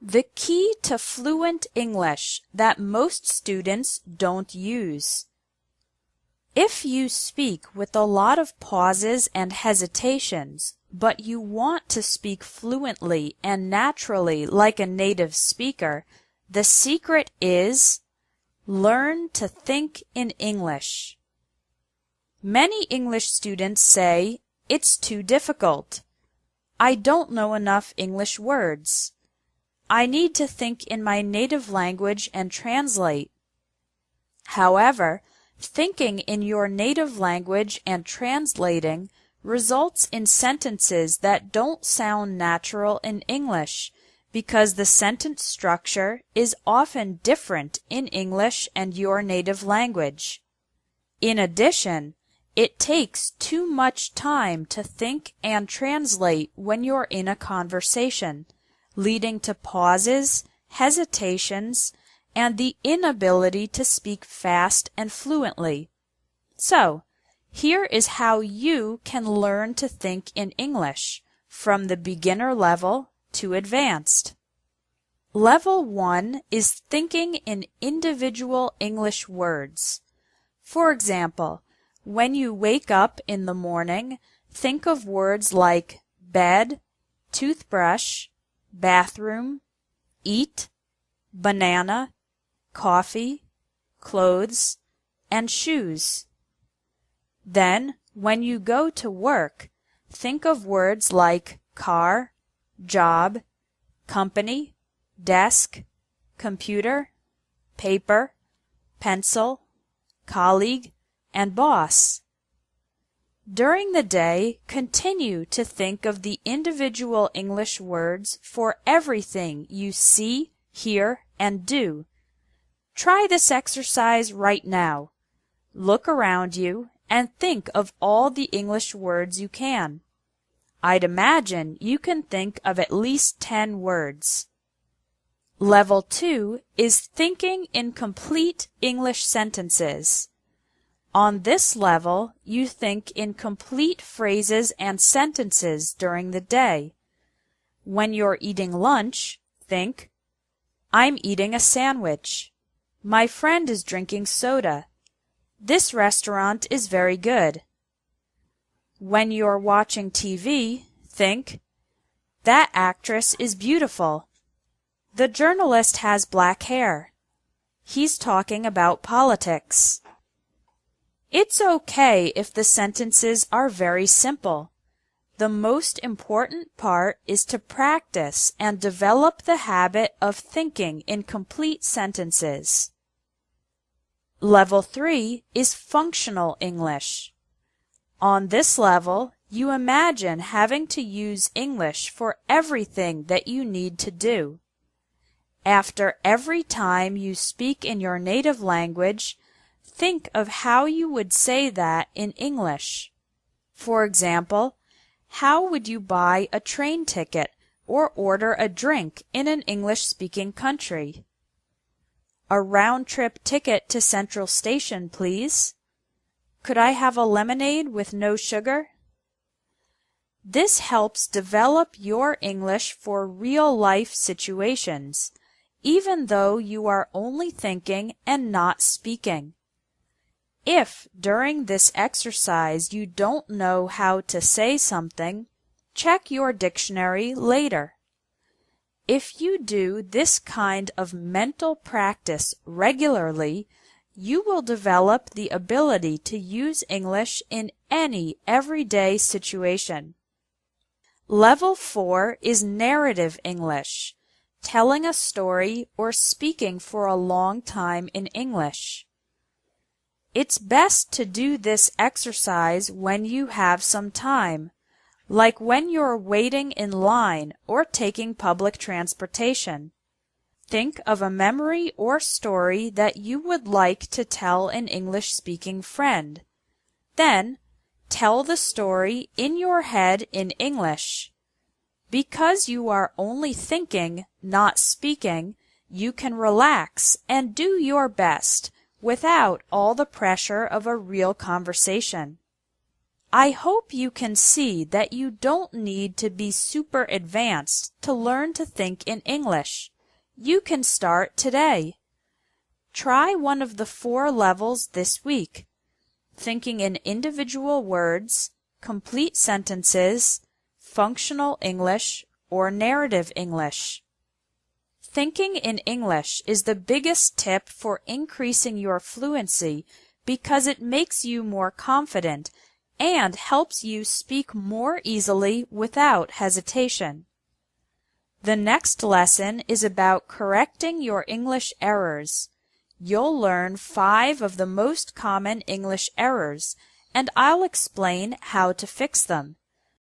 The key to fluent English that most students don't use. If you speak with a lot of pauses and hesitations, but you want to speak fluently and naturally like a native speaker, the secret is learn to think in English. Many English students say, "It's too difficult. I don't know enough English words. I need to think in my native language and translate." However, thinking in your native language and translating results in sentences that don't sound natural in English because the sentence structure is often different in English and your native language. In addition, it takes too much time to think and translate when you're in a conversation, leading to pauses, hesitations, and the inability to speak fast and fluently. So, here is how you can learn to think in English from the beginner level to advanced. Level 1 is thinking in individual English words. For example, when you wake up in the morning, think of words like bed, toothbrush, bathroom, eat, banana, coffee, clothes, and shoes. Then, when you go to work, think of words like car, job, company, desk, computer, paper, pencil, colleague, and boss. During the day, continue to think of the individual English words for everything you see, hear, and do. Try this exercise right now. Look around you and think of all the English words you can. I'd imagine you can think of at least 10 words. Level 2 is thinking in complete English sentences. On this level, you think in complete phrases and sentences during the day. When you're eating lunch, think, "I'm eating a sandwich. My friend is drinking soda. This restaurant is very good." When you're watching TV, think, "That actress is beautiful. The journalist has black hair. He's talking about politics." It's okay if the sentences are very simple. The most important part is to practice and develop the habit of thinking in complete sentences. Level 3 is functional English. On this level, you imagine having to use English for everything that you need to do. After every time you speak in your native language, think of how you would say that in English. For example, how would you buy a train ticket or order a drink in an English-speaking country? "A round-trip ticket to Central Station, please. Could I have a lemonade with no sugar?" This helps develop your English for real-life situations, even though you are only thinking and not speaking. If during this exercise you don't know how to say something, check your dictionary later. If you do this kind of mental practice regularly, you will develop the ability to use English in any everyday situation. Level 4 is narrative English, telling a story or speaking for a long time in English. It's best to do this exercise when you have some time, like when you're waiting in line or taking public transportation. Think of a memory or story that you would like to tell an English-speaking friend. Then, tell the story in your head in English. Because you are only thinking, not speaking, you can relax and do your best without all the pressure of a real conversation. I hope you can see that you don't need to be super advanced to learn to think in English. You can start today. Try one of the 4 levels this week: thinking in individual words, complete sentences, functional English, or narrative English. Thinking in English is the biggest tip for increasing your fluency because it makes you more confident and helps you speak more easily without hesitation. The next lesson is about correcting your English errors. You'll learn 5 of the most common English errors, and I'll explain how to fix them.